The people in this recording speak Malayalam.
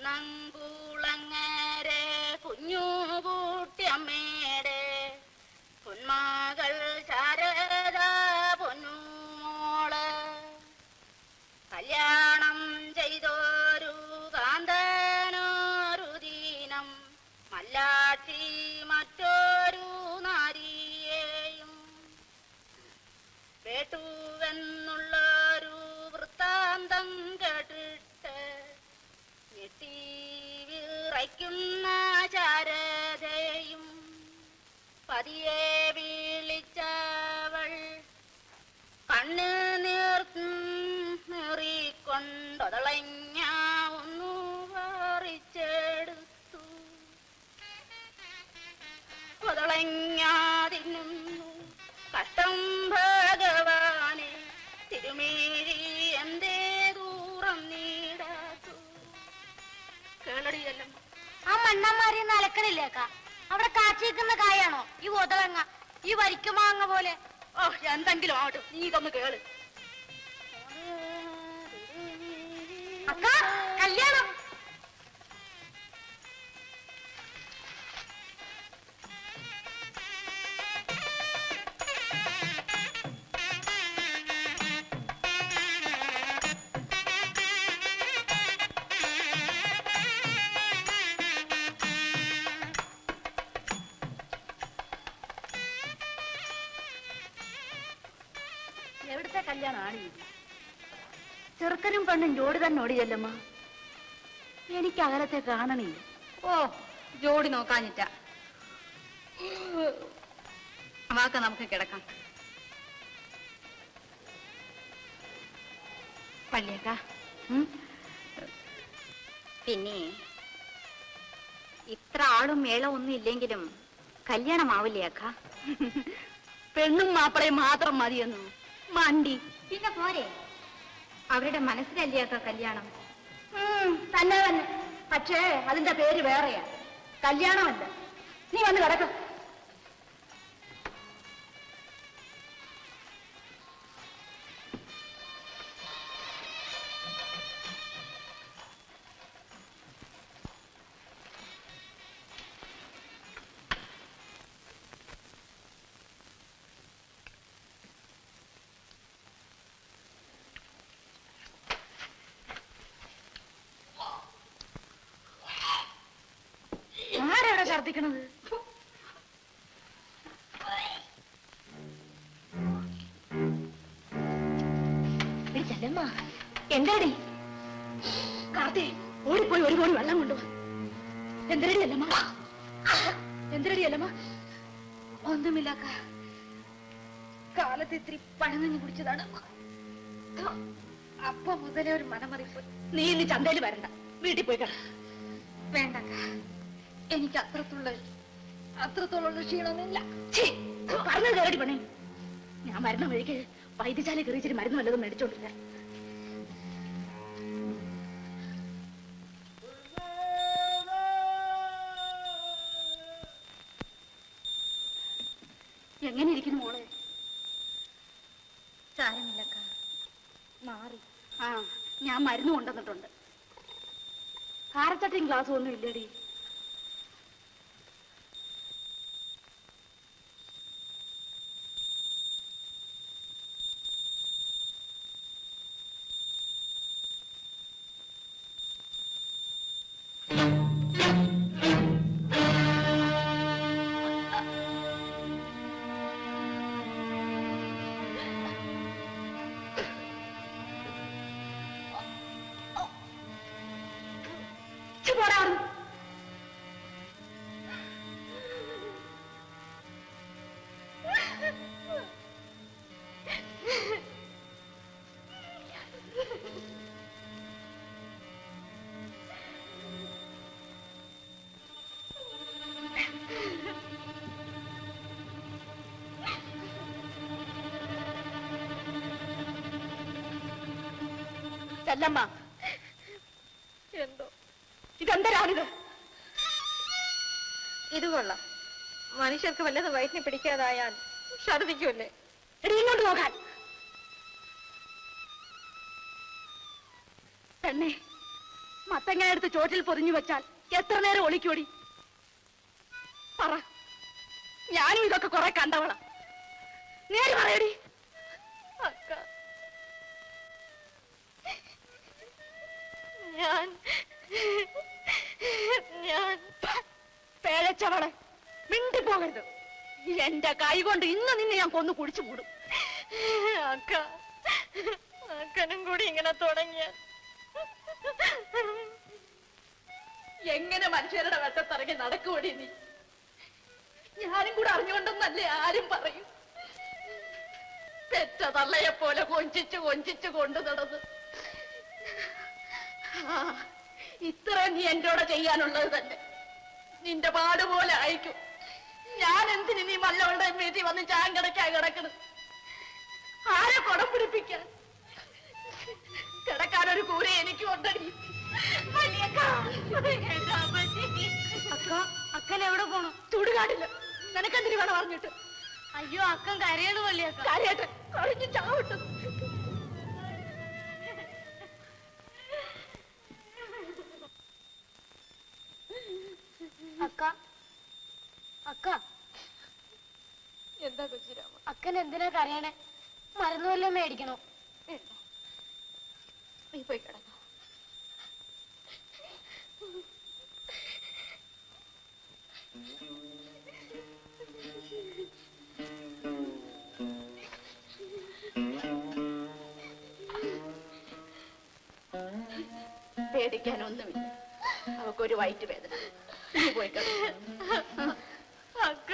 കുന്നംകുളങ്ങരെ കുഞ്ഞുകുട്ടിയമ്മയുടെ പൊന്മകൾ ശാരദ പൊന്നുമോള് കല്യാണം ചെയ്തൊരു കാന്തനൊരു ദീനം മല്ലാക്ഷി മറ്റൊരു നാരിയെയും കേട്ടുവെന്നുള്ളൊരു വൃത്താന്തം കേട്ടിട്ട് ഞെട്ടി വിറയ്ക്കുന്ന ശാരദയും പതിയെ വിളിച്ചവൾ കണ്ണ് നീറിക്കൊണ്ടൊതളഞ്ഞ ഒന്നു പറിച്ചെടുത്തു ഒതളഞ്ഞാതിന്നു കഷ്ടം ഭഗവാനെ തിരുമേഴി എന്തേ ദൂരം നീടാത്തു കേളടിയല്ലോ ആ മണ്ണന്മാരി അലക്കണില്ലേക്ക അവിടെ കാച്ചിരിക്കുന്ന കായാണോ ഈ ഒതളങ്ങ ഈ വരിക്കുമാങ്ങ പോലെ ഓ എന്തെങ്കിലും ആവട്ടെ നീ ഇതൊന്ന് കേള് അക്ക കല്യാണം എവിടുത്തെ കല്യാണമാണ് ചെറുക്കനും പെണ്ണും ജോഡി തന്നെ ഓടിയല്ലമ്മ എനിക്ക് അകലത്തെ കാണണേ ഓ ജോഡി നോക്കാഞ്ഞിട്ട വാക്ക നമുക്ക് കിടക്കാം പള്ളിയക്ക പിന്നെ ഇത്ര ആളും മേളം ഒന്നും ഇല്ലെങ്കിലും കല്യാണമാവില്ലേ അക്ക പെണ്ണും മാപ്പിളയും മാത്രം മതിയെന്നു മണ്ടി പിന്നെ പോരെ അവരുടെ മനസ്സിലല്ലേ അക്ക കല്യാണം തന്നെ തന്നെ പക്ഷേ അതിന്റെ പേര് വേറെയാ കല്യാണമല്ല നീ വന്ന് കിടക്ക ആരെവിടെ ഛർദിക്കണത് ചെല്ലമ്മ എന്താടി കാർത്തി ഓടിപ്പോയി ഒരു കോടി വെള്ളം കൊണ്ടുവാ എന്തരടി അല്ലമ്മ എന്തരടി അല്ലമ്മ ഒന്നുമില്ല കാലത്ത് ഇത്തിരി പഴനഞ്ഞു കുടിച്ചതാണ് അപ്പൊ മുതലേ ഒരു മനമറിപ്പ് നീ ഇനി ചന്തയിൽ വരണ്ട വീട്ടിൽ പോയി കട വേണ്ട എനിക്ക് അത്രത്തോളം ക്ഷീണമൊന്നുമില്ല പറഞ്ഞത് കേരടി പണേ ഞാൻ മരുന്ന് വഴിക്ക് വൈദ്യശാല കയറിച്ചിട്ട് മരുന്ന് വല്ലതും മേടിച്ചോണ്ടില്ല എങ്ങനെ ഇരിക്കുന്നു മോളെ സാരമില്ലക്ക മാറി ആ ഞാൻ മരുന്ന് കൊണ്ടുവന്നിട്ടുണ്ട് കാരച്ചട്ടയും ഗ്ലാസ്സും ഒന്നും ഇല്ലേടി ചെല്ലമ്മ എന്തോ ഇതെന്തരാണിത് ഇത് കൊള്ളാം മനുഷ്യർക്ക് വല്ലതും വയറ്റിനെ പിടിക്കാതായാൽ ഛർദിക്കുമല്ലേ എടി ഇങ്ങോട്ട് നോക്കാൻ പെണ്ണെ മത്തങ്ങ എടുത്ത് ചോട്ടിൽ പൊതിഞ്ഞു വെച്ചാൽ എത്ര നേരം ഒളിക്കോടി? പറ, ഞാനും ഇതൊക്കെ കുറെ കണ്ടവളാ. നേര് പറയടി. അക്ക, ഞാൻ പേഴച്ചവളെ, മിണ്ടിപ്പോകരുത്. എന്റെ കൈ കൊണ്ട് ഇന്ന് നിന്നെ ഞാൻ കൊന്നു കുടിച്ചു മൂടും. അക്ക, അക്കനും കൂടി ഇങ്ങനെ തുടങ്ങിയ എങ്ങനെ മനുഷ്യരുടെ വെട്ടത്തിറങ്ങി നടക്കുവടി നീ? ഞാനും കൂടെ അറിഞ്ഞുകൊണ്ടെന്നല്ലേ ആരും പറയും. പെറ്റ തള്ളയെ പോലെ കൊഞ്ചിച്ചു കൊഞ്ചിച്ചു കൊണ്ടു നടന്ന് ഇത്ര നീ എന്നോട് ചെയ്യാനുള്ളത് തന്നെ. നിന്റെ പാടുപോലെ അയക്കും. ഞാൻ എന്തിന് നീ മല്ലവളുടെ വീട്ടിൽ വന്ന് ചാങ്കടക്കായി കിടക്കണം? ആരെ കുടം പിടിപ്പിക്കാൻ? കിടക്കാനൊരു കൂര എനിക്കും ഉണ്ടടി. അക്ക, അക്കൻ എവിടെ പോണു? ചൂടുകാടില്ല. നിനക്കെന്തിന് വേണം പറഞ്ഞിട്ട്? അയ്യോ, അക്കൻ കരയാണ് വല്യക്ക. കാര്യായിട്ട് കഴിഞ്ഞു ചാവിട്ടു. അക്ക, അക്ക, എന്താ കൊച്ചിരാമ? അക്കൻ എന്തിനാ കരയണേ? മരുന്ന് വല്ലതും മേടിക്കണോ? നീ പോയി കിടന്നു. പേടിക്കാനൊന്നുമില്ല. അവക്കൊരു വയറ്റ് വേദന. നീ പോയി കിടന്നു. അക്ക,